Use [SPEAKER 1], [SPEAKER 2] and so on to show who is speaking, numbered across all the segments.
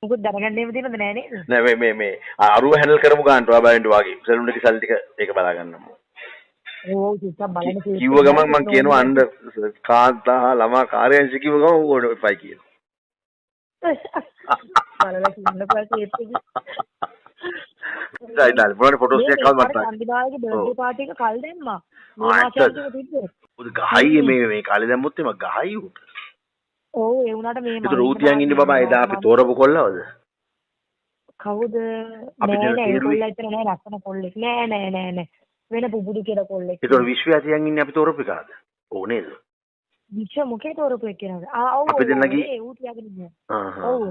[SPEAKER 1] මොකද දැනගන්න එහෙම තියෙනවද නෑ නේද?
[SPEAKER 2] නෑ මේ අරුව හැන්ඩල් කරමු ගන්නට ඔයා බලන්න වාගේ. සලුන් එකේ සල්ලි ටික ඒක බලා ගන්නම.
[SPEAKER 1] ඕ චුට්ටක් බලන්න
[SPEAKER 2] කිව්ව ගමන් මං කියනවා අන්න කාන්තා ළමා කාර්යංශ කිව්ව ගමන් ඕන එපයි කියනවා.
[SPEAKER 1] බලලා කියන්න පුළුවන් ඒත්
[SPEAKER 2] ඉතින් මොනවානේ ෆොටෝස් එකක් කවද මට
[SPEAKER 1] අන්දිමාගේ බර්ත්ඩේ පාටි එක කල් දැම්මා. මේ මාසෙක තිබ්බේ.
[SPEAKER 2] උද ගහයි මේ කාලේ දැම්මොත් එම ගහයි උට.
[SPEAKER 1] ඔව් ඒ වුණාට මේ
[SPEAKER 2] ඒක රූතියන් ඉන්නේ බබා එදා අපි තෝරපු කොල්ලවද?
[SPEAKER 1] කවුද? නෑ කොල්ලා ඉතන නෑ ලස්සන කොල්ලෙක්. නෑ. වෙන පුබුදු කියලා කොල්ලෙක්.
[SPEAKER 2] ඒක විශ්වවිද්‍යාලයෙන් ඉන්නේ අපි තෝරපු එකද? ඕ නේද?
[SPEAKER 1] විශ්ව මොකේ තෝරපු එකද? ඔව්
[SPEAKER 2] අපි දෙන්නගේ
[SPEAKER 1] ඒ ඌ තියාගෙන ඉන්නේ.
[SPEAKER 2] ඔව්.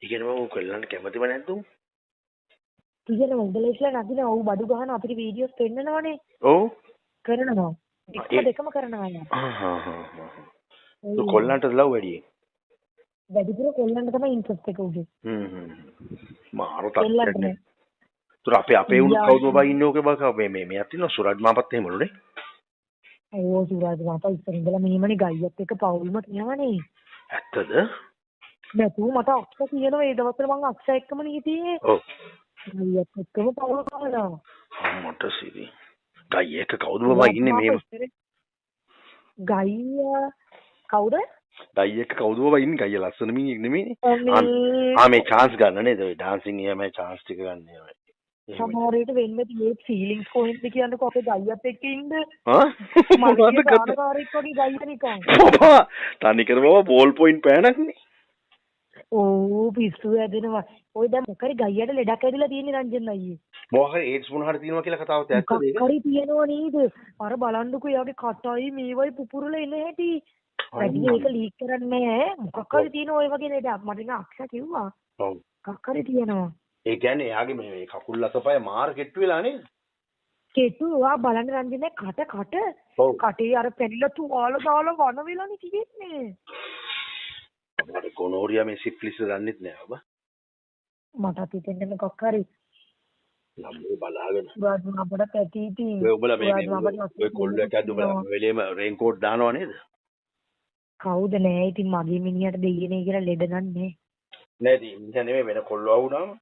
[SPEAKER 2] ඉගෙනම ඌ කොල්ලන්ට කැමතිම නැද්ද ඌ?
[SPEAKER 1] ඉතින් උඹලේස්ලා නදින ඔව් බඩු ගහන අපිට වීඩියෝස් පෙන්නනවනේ.
[SPEAKER 2] ඔව්. කරනවා.
[SPEAKER 1] දෙකම කරනවා යා.
[SPEAKER 2] ඒ කොල්ලන්ට ලව් වැඩි.
[SPEAKER 1] වැඩිපුර කොල්ලන්ට තමයි ඉන්ට්‍රස්ට් එක උගේ.
[SPEAKER 2] මාරු තත්ත්වයක්. තුර අපේ උණු කවුද බබා ඉන්නේ ඔකේ බා මේ අතින සුරජ් මාපත් එහෙමලුනේ.
[SPEAKER 1] අයියෝ සුරජ් මාපා ඉස්සර ඉඳලා මෙහෙමනේ ගයියත් එක පවුල්ම කියවනේ.
[SPEAKER 2] ඇත්තද?
[SPEAKER 1] නැතු මට අක්ෂා කියනවා ඒ දවස්වල මං අක්ෂා එක්කමනේ හිටියේ.
[SPEAKER 2] ඔව්.
[SPEAKER 1] ගයියත් එක්කම පවුල් කරනවා.
[SPEAKER 2] මට සිරි. ගයි එක කවුද බබා ඉන්නේ මෙහෙම?
[SPEAKER 1] ගයියා කවුද?
[SPEAKER 2] ගයි එක කවුද බබා ඉන්නේ? ගයියා ලස්සන මිනිහෙක් නෙමෙයිනේ. මේ chance ගන්න නේද? ඔය ඩාන්සින් එහෙමයි chance ටික ගන්න එහෙමයි.
[SPEAKER 1] සමහරවිට වෙන්නේ මේ ෆීලිංග්ස් කොහෙන්ද කියන්නකෝ අපේ ගයියත් එක්ක ඉන්න.
[SPEAKER 2] මොකද
[SPEAKER 1] ගානකාරයෙක් වගේ ගයිය නිකන්.
[SPEAKER 2] බබා තනිකර බබා බෝල් පොයින්ට් පෑනක්නේ.
[SPEAKER 1] ඕ පිස්සු ඇදෙනවා. ඔය දැන් මොකරි ගයියට ලෙඩක් ඇදලා තියෙන්නේ රංජන් අයියේ.
[SPEAKER 2] මොකක් හරි ඒඩ්ස් මොනවා හරි තියෙනවා කියලා කතාවක් ඇත්තද ඒක?
[SPEAKER 1] මොකක් හරි තියෙනවා නේද? අර බලන්නකෝ යාගේ කටයි මේවයි පුපුරලා එන හැටි. වැඩි මේක ලීක් කරන්නේ නැහැ. මොකක් හරි තියෙනවා ඔය වගේ ලෙඩක්. මට නේ අක්ෂා කිව්වා.
[SPEAKER 2] ඔව්.
[SPEAKER 1] මොකක් හරි තියෙනවා.
[SPEAKER 2] ඒ කියන්නේ එයාගේ මේ කකුල් අතපය මාර කෙට්ටු වෙලා නේද?
[SPEAKER 1] කෙට්ටු වා බලන්න රංජනේ කට කටේ අර පැනිලා තුවාල දාලා වන වෙලානේ තියෙන්නේ.
[SPEAKER 2] අපේ ගොනෝරියා මේ සිෆ්ලිස් දන්නෙත් නෑ ඔබ.
[SPEAKER 1] මටත් හිතෙන්නේ මොකක් හරි.
[SPEAKER 2] ළමයි බලාගෙන.
[SPEAKER 1] සුරජ් අපට පැටීටි.
[SPEAKER 2] ඔය ඔබලා මේ ඔය කොල්ල එකක් දුබලා වෙලේම රේන්කෝට් දානවා නේද?
[SPEAKER 1] කවුද නෑ ඉතින් මගේ මිනිහට දෙයියනේ කියලා ලෙඩ නන්නේ.
[SPEAKER 2] නෑ ඉතින් මිනිහා නෙමෙයි වෙන කොල්ලෝ වුණාම.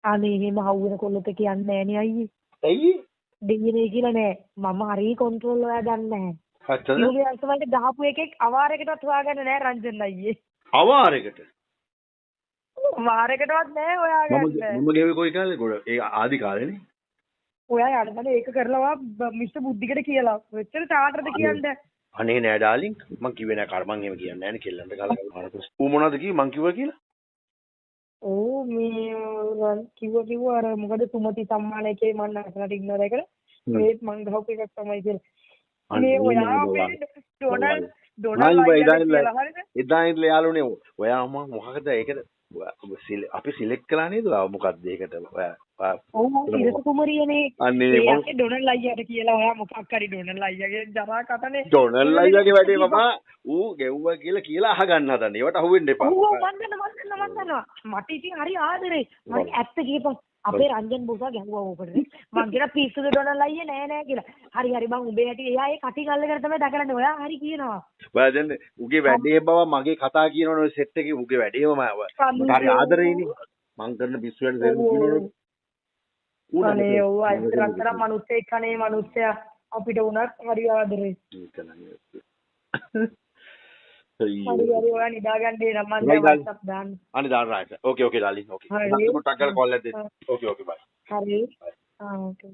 [SPEAKER 1] අනේ එහෙම හවුවෙන කොල්ලොත් කියන්නේ නෑනේ අයියේ.
[SPEAKER 2] ඇයි?
[SPEAKER 1] දෙයියනේ කියලා නෑ. මම හරි කන්ට්‍රෝල් ඔයා දන්නේ නෑ.
[SPEAKER 2] ඇත්තද?
[SPEAKER 1] ඊගේ අන්සමන්ට ගහපු එකෙක් අවාරයකටවත් හොයාගන්න නෑ රංජන් අයියේ.
[SPEAKER 2] අවාරයකට?
[SPEAKER 1] වාරයකටවත් නෑ හොයාගන්න.
[SPEAKER 2] මම ගෙවේ කොයි කාලේ ගොඩ ඒ ආදි කාලේනේ.
[SPEAKER 1] ඔයා යන්න ඒක කරලා මිස්ටර් බුද්ධිකට කියලා. මෙච්චර තාටරද කියන්නේ?
[SPEAKER 2] අනේ නෑ ඩාලින් මං කිව්වේ නෑ කර්මන් එහෙම කියන්නේ නෑනේ කෙල්ලන්ට ගාලා ඌ මොනවද කිව්වේ මං කිව්වා කියලා?
[SPEAKER 1] ඕ මේ කිව්වා අර මොකද සුමති සම්මානයේ මම නැසලට ඉන්නවද කියලා ඒත් මං ගහපු එකක් තමයි කියලා මේ ඔයා මේ ඩොනල්ඩ් එදා ඉඳලා යාළුනේ ඔයා මොකකද ඒකද අපි සිලෙක්ට් කළා නේද මොකක්ද ඒකට ඔයා ඔව් ඉරස කුමරියනේ අනේ මම ඩොනල්ඩ් අයියාට කියලා ඔයා මොකක් හරි ඩොනල්ඩ් අයියාගේ ජරා කටනේ
[SPEAKER 2] ඩොනල්ඩ් අයියාගේ වැඩේ මම ඌ ගෙව්වා කියලා අහගන්න හදන්නේ ඒවට අහුවෙන්න එපා
[SPEAKER 1] ඌ මන් දන්නවා මට ඉතින් හරි ආදරේ මම ඇත්ත කියපන් අපේ රංජන් බෝසා ගැහුවා ඕකට මං කියන පිස්සුද ඩොනල්ඩ් අයියා නෑ කියලා හරි මං උඹේ හැටි එයා ඒ කටින් අල්ලගෙන තමයි දකලන්නේ ඔයා හරි කියනවා
[SPEAKER 2] ඔයා දැන් උගේ වැඩේ බව මගේ කතා කියනවනේ ඔය සෙට් එකේ උගේ වැඩේම හරි ආදරේනේ මං කරන පිස්සුවට දෙන්න කියනවනේ
[SPEAKER 1] අනේ ඔව් අයිතරතර මිනිස්සෙක් කනේ මිනිස්සයා අපිට උනත් හරි ආදරේ හරි ඔයා නිදාගන්නේ නම් මම දැන් WhatsApp දාන්න
[SPEAKER 2] අනේ දාන්න රයිට් ඕකේ ඩාලින් ඕකේ මම ටක් කරලා කෝල් එකක් දෙන්න ඕකේ බයි
[SPEAKER 1] හරි ඕකේ